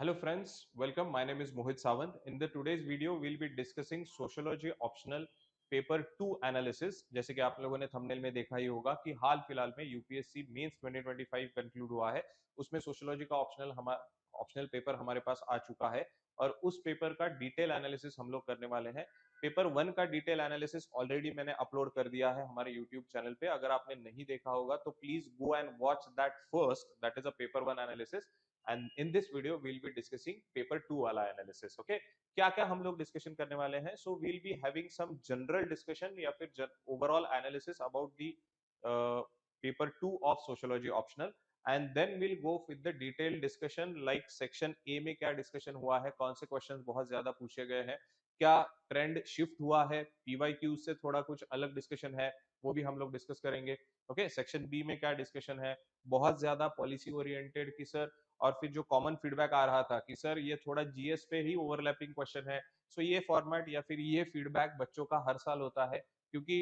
Hello friends, welcome. My name is Mohit Sawant. In the today's video, we'll be discussing sociology optional paper 2 analysis. जैसे कि आप लोगों ने thumbnail में देखा ही होगा कि हाल फिलहाल में यूपीएससी मेंस 2025 कंक्लूड हुआ है। उसमें सोशियोलॉजी का ऑप्शनल पेपर हमारे पास आ चुका है और उस पेपर का डिटेल एनालिसिस हम लोग करने वाले हैं। पेपर 1 का डिटेल एनालिसिस ऑलरेडी मैंने अपलोड कर दिया है हमारे यूट्यूब चैनल पे। अगर आपने नहीं देखा होगा तो please go and watch that first, that is a paper 1 analysis. And in this video we'll be discussing paper 2 वाला एनालिसिस। ओके, क्या क्या हम लोग डिस्कशन करने वाले हैं? So we'll be having some general discussion या फिर overall analysis about the paper 2 of sociology optional, and then will go with the detail discussion like section A में क्या डिस्कशन हुआ है, कौन से क्वेश्चंस बहुत ज्यादा पूछे गए हैं, क्या ट्रेंड शिफ्ट हुआ है, पीवाईक्यू से थोड़ा कुछ अलग डिस्कशन है, वो भी हम लोग डिस्कस करेंगे। ओके, सेक्शन बी में क्या डिस्कशन है, बहुत ज्यादा पॉलिसी ओरिएंटेड की सर, और फिर जो कॉमन फीडबैक आ रहा था कि सर ये थोड़ा जीएस पे ही ओवरलैपिंग क्वेश्चन है। सो ये फॉर्मेट या फिर ये फीडबैक बच्चों का हर साल होता है, क्योंकि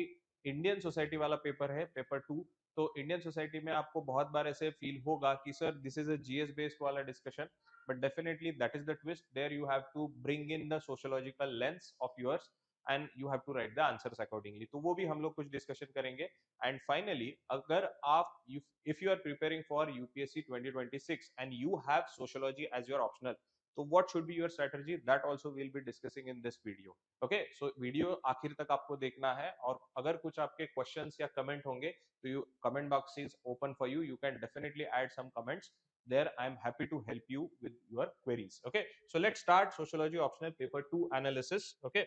इंडियन सोसाइटी वाला पेपर है पेपर 2। तो इंडियन सोसाइटी में आपको बहुत बार ऐसे फील होगा कि sir this is a GS based वाला discussion, but definitely that is the twist, there you have to bring in the sociological lens of yours and you have to write the answers accordingly. तो वो भी हम लोग कुछ discussion करेंगे। And finally, अगर आप if you are preparing for UPSC 2026 and you have sociology as your optional, so what should be your strategy? That also we'll be discussing in this video. Okay, so video आखिर तक आपको देखना है, और अगर कुछ आपके क्वेश्चंस या कमेंट होंगे तो you comment box is open for you can definitely add some comments there. I am happy to help you with your queries. Okay, so let's start sociology optional paper 2 analysis. Okay,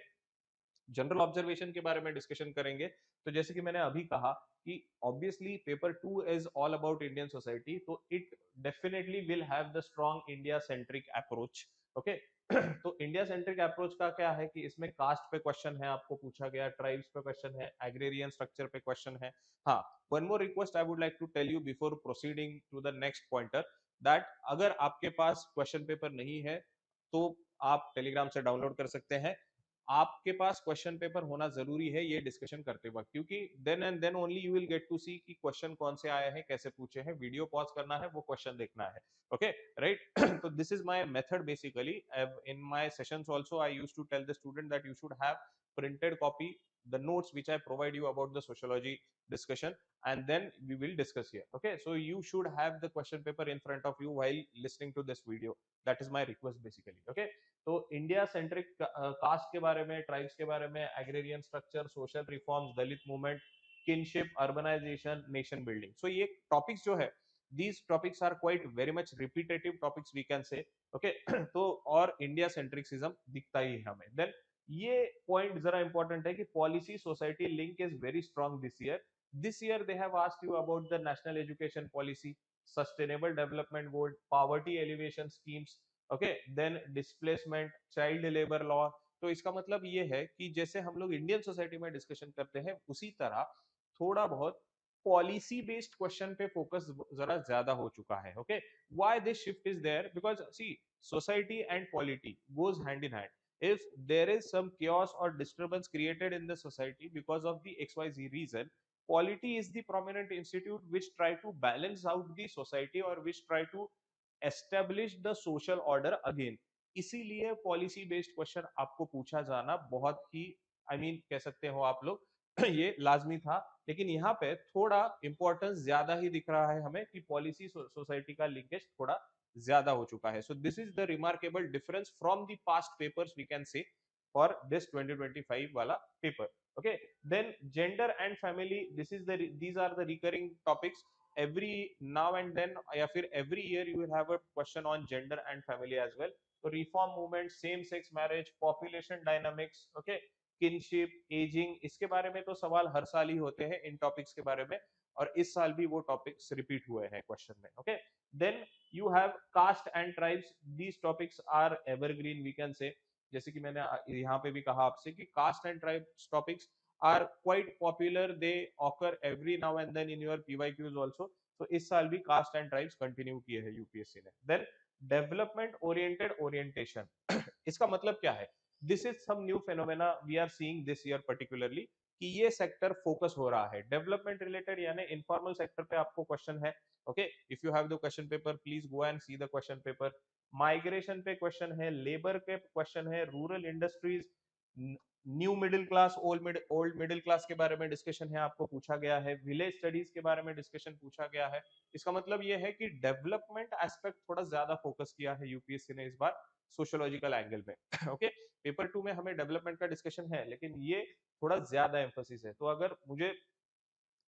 general observation के बारे में discussion करेंगे। तो जैसे कि मैंने अभी कहा कि obviously paper 2 is all about Indian society, तो it definitely will have the strong India centric approach. Okay, तो इंडिया सेंट्रिक अप्रोच का क्या है कि इसमें कास्ट पे क्वेश्चन है आपको पूछा गया, ट्राइब्स पे क्वेश्चन है, एग्रेरियन स्ट्रक्चर पे क्वेश्चन है। हाँ, one more request I would like to tell you before proceeding to the next pointer, that अगर आपके पास क्वेश्चन पेपर नहीं है तो आप टेलीग्राम से डाउनलोड कर सकते हैं। आपके पास क्वेश्चन पेपर होना जरूरी है ये डिस्कशन करते वक्त, क्योंकि then and then only you will get to see कि क्वेश्चन कौन से आए हैं, कैसे पूछे हैं। वीडियो पॉज करना है, वो क्वेश्चन देखना है। Okay, right. तो this is my method basically. In my sessions also I used to tell the student that you should have printed copy the notes which I provide you about the sociology discussion, and then we will discuss here. Okay, so you should have the question paper in front of you while listening to this video. That is my request basically. Okay, तो India centric caste के बारे में, tribes के बारे में, agrarian structure, social reforms, Dalit movement, kinship, urbanisation, nation building. So ये topics जो है, these topics are quite very much repetitive topics we can say. Okay, तो और इंडिया सेंट्रिक्सिज्म दिखता ही है हमें। देन ये पॉइंट जरा इंपॉर्टेंट है कि policy society link is very strong this year they have asked you about the national education policy, sustainable development goal, poverty elevation schemes. Okay, then displacement, child labour law. तो इसका मतलब ये है कि जैसे हम लोग इंडियन सोसाइटी में डिस्कशन करते हैं, उसी तरह थोड़ा बहुत पॉलिसी बेस्ड क्वेश्चन पे फोकस जरा ज्यादा हो चुका है। Okay, why this shift is there? Because see, society and polity goes hand in hand. if there is some chaos or disturbance created in the society because of the xyz reason, polity is the prominent institute which try to balance out the society or which try to establish the social order again। इसीलिए policy based question आपको पूछा जाना बहुत ही, I mean कह सकते हो आप लोग, ये लाजमी था। लेकिन यहाँ पे थोड़ा इंपॉर्टेंस ज्यादा ही दिख रहा है हमें कि पॉलिसी सोसाइटी का लिंकेज थोड़ा ज्यादा हो चुका है। So this is the remarkable difference from the past papers we can say for this 2025 वाला paper. Okay, then gender and family, this is the these are the recurring topics every now and then, या फिर every year you will have a question on gender and family as well। तो reform movement, same sex marriage, population dynamics, okay, kinship, ageing, इसके बारे में तो सवाल हर साल ही होते हैं इन टॉपिक्स के बारे में, और इस साल भी वो टॉपिक्स रिपीट हुए हैं क्वेश्चन में। Okay, then you have caste and tribes, these topics are evergreen we can say. जैसे कि मैंने यहाँ पे भी कहा आपसे कि caste and tribes topics are quite popular, they occur every now and then in your PYQs also। तो इस साल भी कास्ट एंड ट्राइब्स कंटिन्यू किए हैं यूपीएससी ने। देन डेवलपमेंट ओरिएंटेड ओरिएंटेशन, इसका मतलब क्या है? This is some new phenomena we are seeing this year particularly, कि ये सेक्टर फोकस हो रहा है। डेवलपमेंट रिलेटेड यानी इनफॉर्मल सेक्टर पे आपको क्वेश्चन है। Okay, if you have the question paper please go and see the question paper. Migration पे क्वेश्चन है, लेबर पे क्वेश्चन है, rural industries, new middle class, old middle class के बारे में डिस्कशन है, आपको पूछा गया है। विलेज स्टडीज के बारे में डिस्कशन पूछा गया है। इसका मतलब ये है कि डेवलपमेंट एस्पेक्ट थोड़ा ज्यादा फोकस किया है यूपीएससी ने इस बार सोशियोलॉजिकल एंगल में। ओके, पेपर 2 में हमें डेवलपमेंट का डिस्कशन है, लेकिन ये थोड़ा ज्यादा एम्फोसिस है। तो अगर मुझे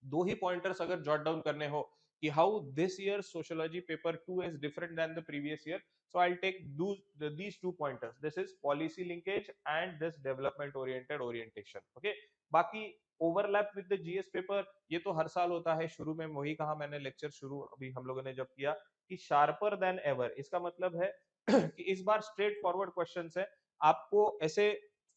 दो ही पॉइंटर्स अगर जॉट डाउन करने हो कि how this year sociology paper 2 is different than the previous year, so I'll take these two pointers. This is policy linkage and this development oriented orientation. Okay, बाकी overlap with the GS paper ये तो हर साल होता है। शुरू में वही कहा मैंने लेक्चर शुरू अभी हम लोगों ने जब किया कि शार्पर देन एवर, इसका मतलब है कि इस बार स्ट्रेट फॉरवर्ड क्वेश्चंस है। आपको ऐसे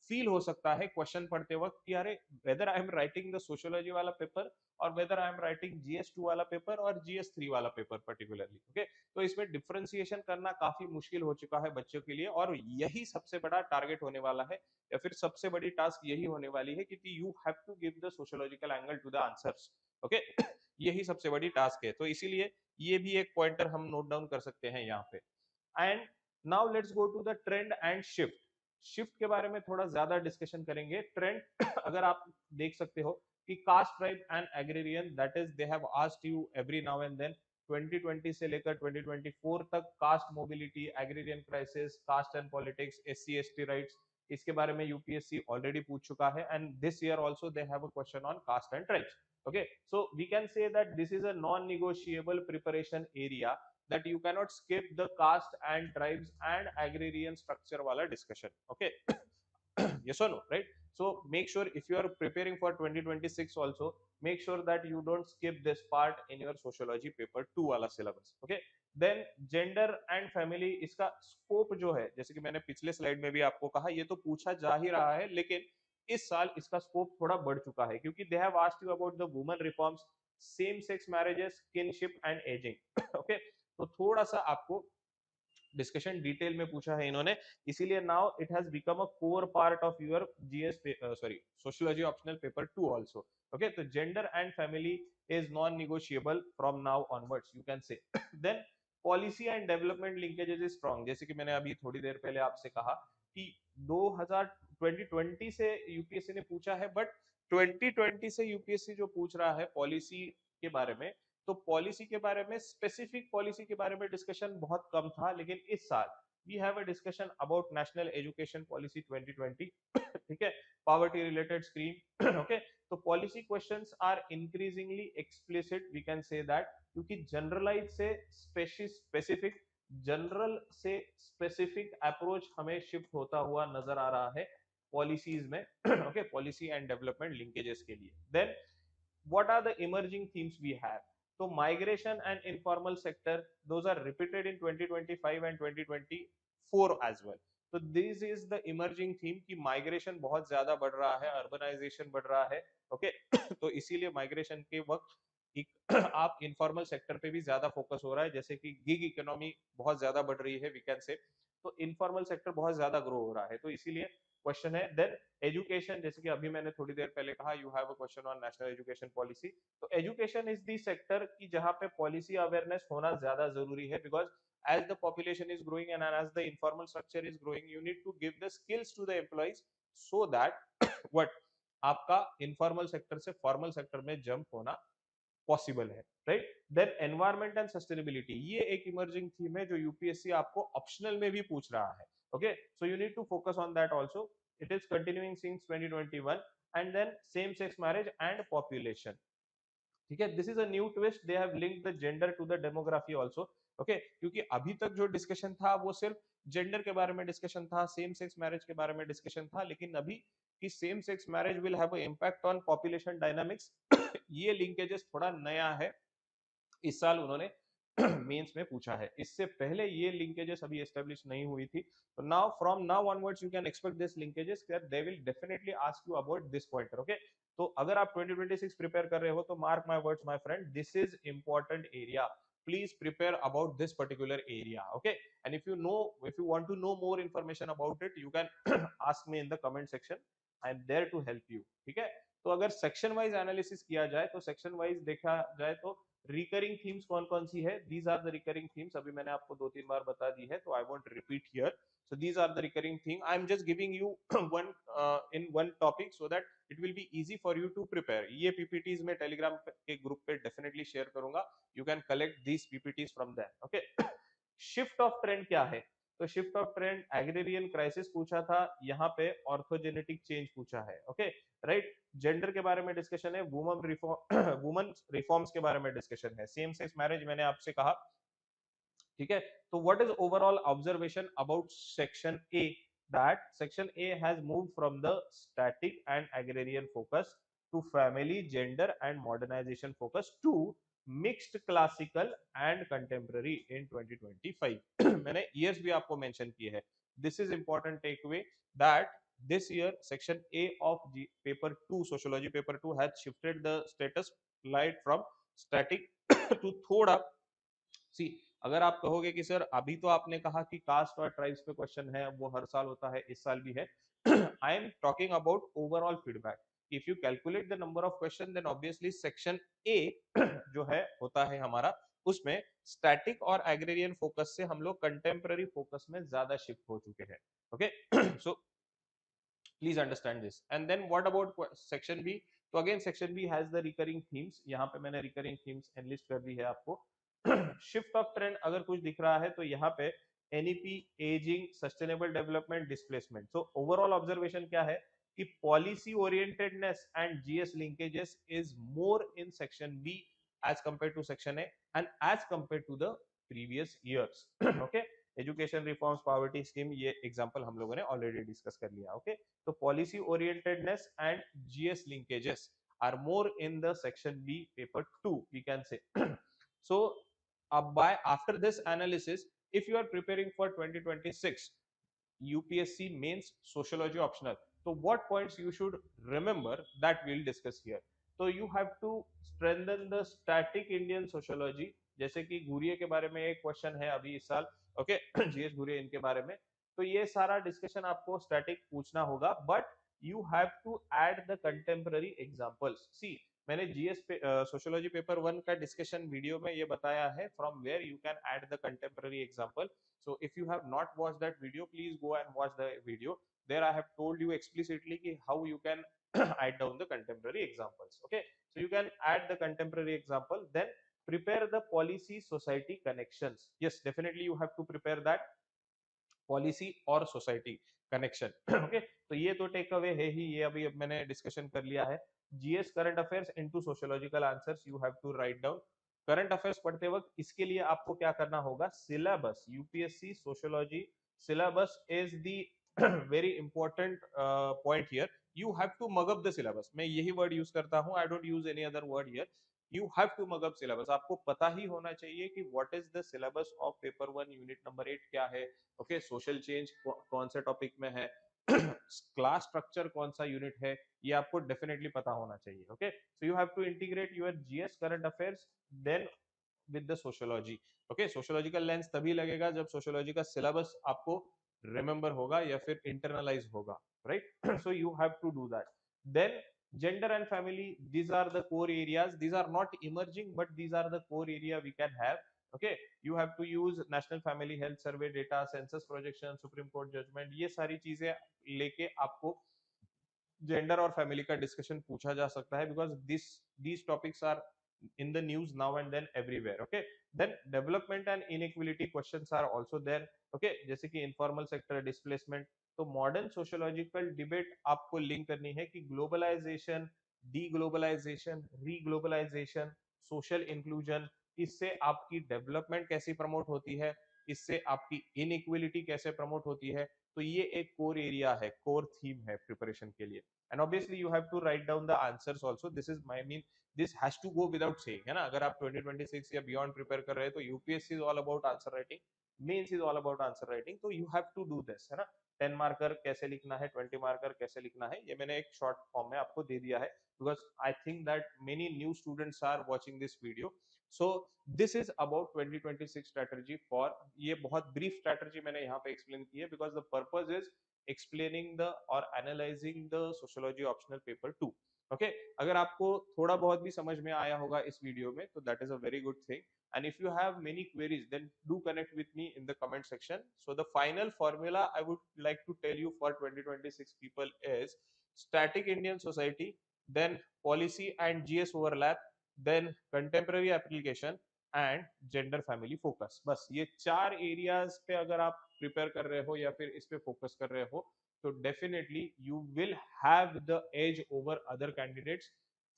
फील हो सकता है क्वेश्चन पढ़ते वक्त कि अरे whether I am writing the sociology वाला पेपर और whether I am writing GS 2 वाला पेपर और जीएस 3 वाला पेपर पर्टिकुलरली। ओके, तो इसमें डिफरेंशिएशन करना काफी मुश्किल हो चुका है बच्चों के लिए, और यही सबसे बड़ा टारगेट होने वाला है, या फिर सबसे बड़ी टास्क यही होने वाली है, क्योंकि you have to give the sociological angle to the answers. Okay, यही सबसे बड़ी टास्क है। तो इसीलिए ये भी एक पॉइंटर हम नोट डाउन कर सकते हैं यहाँ पे। And now let's go to the trend and shift. Shift के बारे में थोड़ा ज्यादा डिस्कशन करेंगे। ट्रेंड अगर आप देख सकते हो कि caste, tribe and agrarian, that is they have asked you every now and then 2020 से लेकर 2024 तक caste mobility, agrarian crisis, caste and politics, SC ST rights, इसके बारे में यूपीएससी ऑलरेडी पूछ चुका है। And this year also they have a question on caste and tribes. Okay, so we can say that this is a non-negotiable preparation area, that you cannot skip the caste and tribes and agrarian structure wala discussion. Okay, yes or no, right? So make sure if you are preparing for 2026 also, make sure that you don't skip this part in your sociology paper 2 wala syllabus. Okay, then gender and family, इसका scope जो है, जैसे कि मैंने पिछले slide में भी आपको कहा, ये तो पूछा जा ही रहा है, लेकिन इस साल इसका स्कोप थोड़ा बढ़ चुका है, क्योंकि दे have asked you about the women reforms, same sex marriages, kinship and ageing. Okay, तो थोड़ा सा आपको डिस्कशन डिटेल में पूछा है इन्होंने, इसीलिए now it has become a core part of your GS sorry sociology optional paper 2 also. Okay, तो gender and family is non negotiable from now onwards, you can say. Then policy and development linkages is strong, जैसे कि मैंने अभी थोड़ी देर पहले आपसे कहा कि 2020 से यूपीएससी ने पूछा है, बट 2020 से यूपीएससी जो पूछ रहा है पॉलिसी के बारे में, तो पॉलिसी के बारे में, स्पेसिफिक पॉलिसी के बारे में डिस्कशन बहुत कम था, लेकिन इस साल we have a discussion about national education policy 2020। ठीक है, पॉवर्टी रिलेटेड स्क्रीम। ओके, तो policy questions are increasingly explicit, we can say that, क्योंकि जनरलाइज से स्पेसिफिक, जनरल से स्पेसिफिक अप्रोच हमें शिफ्ट होता हुआ नजर आ रहा है पॉलिसीज में। Okay, policy and development linkages के लिए। Then what are the emerging themes we have? So migration and informal sector, those are repeated in 2025 and 2024 as well. तो this is the emerging theme कि migration बहुत ज्यादा बढ़ रहा है, urbanisation बढ़ रहा है। ओके, तो इसीलिए माइग्रेशन के वक्त एक आप इनफॉर्मल सेक्टर पे भी ज्यादा फोकस हो रहा है, जैसे कि गिग इकोनॉमी बहुत ज्यादा बढ़ रही है, वी कैन से, तो इनफॉर्मल सेक्टर बहुत ज्यादा ग्रो हो रहा है, तो इसीलिए क्वेश्चन है। देन एजुकेशन, जैसे कि अभी मैंने थोड़ी देर पहले कहा, you have a question on national education policy. तो एजुकेशन इज दी सेक्टर की जहां पे पॉलिसी अवेयरनेस होना ज्यादा जरूरी है, because as the population is growing and as the informal structure is growing, you need to give the skills to the employees so that what आपका informal sector से formal sector में jump होना possible है, right. Then environment and sustainability, ये एक emerging theme है जो UPSC आपको ऑप्शनल में भी पूछ रहा है। Okay, so you need to focus on that also, it is continuing since 2021। And then same sex marriage and population, ठीक है, this is a new twist, they have linked the gender to the demography also. Okay, क्योंकि अभी तक जो discussion था वो सिर्फ gender के बारे में डिस्कशन था, सेम सेक्स मैरिज के बारे में डिस्कशन था, लेकिन अभी कि same sex marriage will have a impact on population dynamics, ये लिंकेजेस थोड़ा नया है, इस साल उन्होंने मेंस में पूछा है, इससे पहले ये लिंकेजेस अभी एस्टेब्लिश नहीं हुई थी। तो now from now onwards you can expect this linkages, that they will definitely ask you about this pointer. Okay, तो अगर आप 2026 प्रिपेयर कर रहे हो तो mark my words my friend, this is important area, please prepare about this particular area. Okay, and if you want to know more information about it, you can ask me in the comment section, I am there to help you. ठीक है, तो अगर section wise analysis किया जाए तो section wise देखा जाए तो रिकरिंग थीम्स कौन कौन सी है, these are the recurring themes, अभी मैंने आपको 2-3 बार बता दी है तो I won't repeat here. So these are the recurring thing. I am just giving you one in one topic so that it will be easy for you to prepare. ये PPTs मैं Telegram के group पे definitely share करूंगा. You can collect these PPTs from there. Okay. Shift of trend क्या है, तो shift of trend agrarian crisis पूछा था, यहाँ पे ऑर्थोजेनेटिक चेंज पूछा है. Okay right. जेंडर के बारे में डिस्कशन है, वुमन रिफॉर्म वुमन रिफॉर्म्स के बारे में डिस्कशन है, सेम सेक्स मैरिज मैंने आपसे कहा. ठीक है. तो what is overall observation about section A, that section A has moved from the static and agrarian focus to family, gender and modernization focus to mixed classical and contemporary in 2025. मैंने years भी आपको mention किए हैं. This is important takeaway that this year section A of paper 2 sociology paper 2 has shifted the status light from static to थोड़ा सी. अगर आप कहोगे कि सर अभी तो आपने कहा कि कास्ट और ट्राइब्स पे क्वेश्चन है, वो हर साल होता है, इस साल भी है. I am talking about overall feedback. If you calculate the number of question then obviously section A जो है होता है हमारा, उसमें स्टैटिक और एग्रेरियन फोकस से हम लोग कंटेम्पररी फोकस में ज्यादा शिफ्ट हो चुके हैं. Okay so please understand this. And then what about section B, तो again section B has the recurring themes. यहाँ पे मैंने रिकरिंग थीम्स एनलिस्ट कर दी है आपको. शिफ्ट ऑफ ट्रेंड अगर कुछ दिख रहा है तो यहाँ पे NEP, ageing, sustainable development, displacement. So overall observation क्या है कि policy orientedness and GS linkages is more in section B as compare to section A and as compare to the previous years. Okay. Education reforms, poverty scheme, ये example हम लोगों ने already discuss कर लिया. Okay. तो policy orientedness and GS linkages are more in the section B paper 2 we can say. So by after this analysis, if you are preparing for 2026 UPSC mains sociology optional, so what points you should remember that we'll discuss here. So you have to strengthen the static Indian sociology, जैसे कि घुरिये के बारे में एक question है अभी इस साल. ओके जीएस घुरिये इनके बारे में, तो ये सारा डिस्कशन आपको स्टैटिक पूछना होगा, but you have to add the contemporary examples. See मैंने जीएस सोशियोलॉजी पेपर 1 का डिस्कशन वीडियो में ये बताया है from where you can add the contemporary example. So if you have not watched that video, please go and watch the video. There I have told you explicitly ki how you can add down the contemporary examples. Okay, so you can add the contemporary example, then prepare the policy society connections. Yes, definitely you have to prepare that policy और society connection. Okay तो ये तो take away है ही, ये अभी अब मैंने discussion कर लिया है. GS current affairs into sociological answers you have to write down. Current affairs पढ़ते वक्त इसके लिए आपको क्या करना होगा, syllabus UPSC sociology syllabus is the very important point here. You have to mug up the syllabus. मैं यही वर्ड यूज करता हूं, I don't use any other word here. You have to mug up syllabus. आपको पता ही होना चाहिए कि what is the syllabus of paper 1 unit number 8 क्या है. ओके सोशल चेंज कौन से टॉपिक में है, क्लास स्ट्रक्चर कौन सा यूनिट है, ये आपको डेफिनेटली पता होना चाहिए. Okay so you have to integrate your GS current affairs then with the sociology. Okay sociological lens तभी लगेगा जब सोशियोलॉजी का सिलेबस आपको रिमेंबर होगा या फिर इंटरनलाइज होगा. Right so you have to do that. Then gender and family, these are the core areas. These are not emerging but these are the core area we can have. Okay you have to use national family health survey data, census projection, supreme court judgment, ये सारी चीजें लेके आपको gender और family का discussion पूछा जा सकता है, because these topics are in the news now and then everywhere. Okay then development and inequality questions are also there. Okay जैसे कि informal sector displacement. तो मॉडर्न सोशियोलॉजिकल डिबेट आपको लिंक करनी है कि ग्लोबलाइजेशन, डीग्लोबलाइजेशन, रीग्लोबलाइजेशन, सोशल इंक्लूजन, इससे आपकी development कैसी प्रमोट होती है, इससे आपकी इनइक्वलिटी कैसे प्रमोट होती है. तो ये एक कोर एरिया है, कोर थीम है प्रिपरेशन के लिए. And obviously you have to write down the answers also. This is my mean this has to go without saying, है ना. अगर आप 2026 या बियॉन्ड प्रिपेयर कर रहे हैं तो UPSC is all about answer writing, mains is all about answer writing. तो you have to do this, है ना. 10 मार्कर कैसे लिखना है, 20 मार्कर कैसे लिखना है, ये मैंने एक शॉर्ट फॉर्म में आपको दे दिया है, because I think that many new students are watching this video. So this is about 2026 strategy for, ये बहुत ब्रीफ स्ट्रेटजी मैंने यहाँ पे एक्सप्लेन की है, because the purpose is explaining the or analyzing the sociology optional paper 2. Okay अगर आपको थोड़ा बहुत भी समझ में आया होगा इस वीडियो में तो that is a very good thing and if you have many queries then do connect with me in the comment section. So the final formula I would like to tell you for 2026 people is static Indian society, then policy and GS overlap, then contemporary application and gender family focus. बस ये चार areas पे अगर आप prepare कर रहे हो या फिर इस पे फोकस कर रहे हो तो definitely you will have the edge over other candidates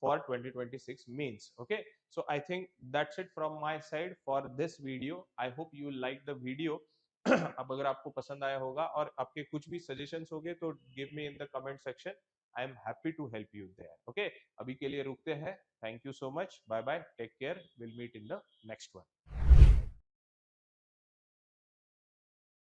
for 2026 means. Okay, so I think that's it from my side for this video. I hope you like the video. अब अगर आपको पसंद आया होगा और आपके कुछ भी सजेशंस होंगे तो give me in the comment section. I am happy to help you there. Okay अभी के लिए रुकते हैं. Thank you so much. Bye bye. Take care. Will meet in the next one.